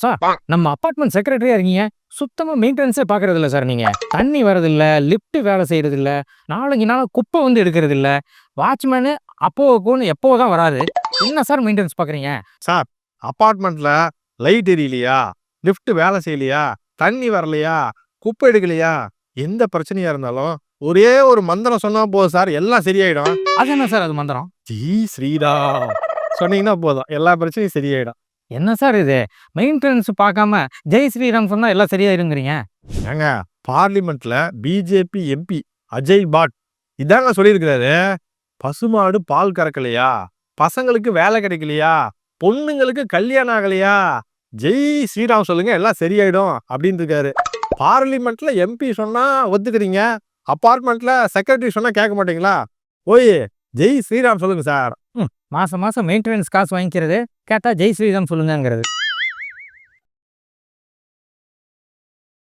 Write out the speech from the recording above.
Sir நம்ம apartment செக்ரட்டரியா இருக்கீங்க. சுத்தமா மெயின்டனன்ஸே பார்க்கறது இல்ல சார் நீங்க. தண்ணி வரதில்ல, லிஃப்ட் வேலை செய்றதில்ல, நாளுக்கு நாள் குப்பை வந்து எடுக்கிறதில்ல. வாட்ச்மேனு அப்போன்னு எப்போ தான் வராரு. என்ன சார் மெயின்டனன்ஸ் பார்க்குறீங்க? சார் அப்பார்ட்மெண்ட்ல லைட் எரியலையா, லிஃப்ட் வேலை செய்யலையா, தண்ணி வரலையா, குப்பை எடுக்கலையா, எந்த பிரச்சனையா இருந்தாலும் ஒரே ஒரு மந்திரம் சொன்னா போதும் சார், எல்லாம் சரியாயிடும். அது என்ன சார் அது மந்திரம்? ஜெய் ஸ்ரீராம் சொன்னீங்கன்னா போதும், எல்லா பிரச்சனையும் சரியாயிடும். என்ன சார் இது? மெயின்டனன்ஸ் பார்க்காம ஜெய் ஸ்ரீராம் சொன்னா எல்லாம் சரியாயிருங்கிறீங்க. ஏங்க பார்லிமெண்ட்ல பிஜேபி எம்பி அஜய் பாட் இதாங்க சொல்லியிருக்கிறாரு. பசுமாடு பால் கறக்கலையா, பசங்களுக்கு வேலை கிடைக்கலையா, பொண்ணுங்களுக்கு கல்யாணம் ஆகலையா, ஜெய் ஸ்ரீராம் சொல்லுங்க எல்லாம் சரியாயிடும் அப்படின்னு இருக்காரு. பார்லிமெண்ட்ல எம்பி சொன்னா ஒத்துக்கிறீங்க, அபார்ட்மெண்ட்ல செக்ரட்டரி சொன்னா கேட்க மாட்டீங்களா? ஓய் ஜெய் ஸ்ரீராம் சொல்லுங்க சார். மாசம் மாசம் மெயின்டனன்ஸ் காசு வாங்கிக்கிறது, கேட்டா ஜெய் ஸ்ரீராம் சொல்லுங்கங்கிறது.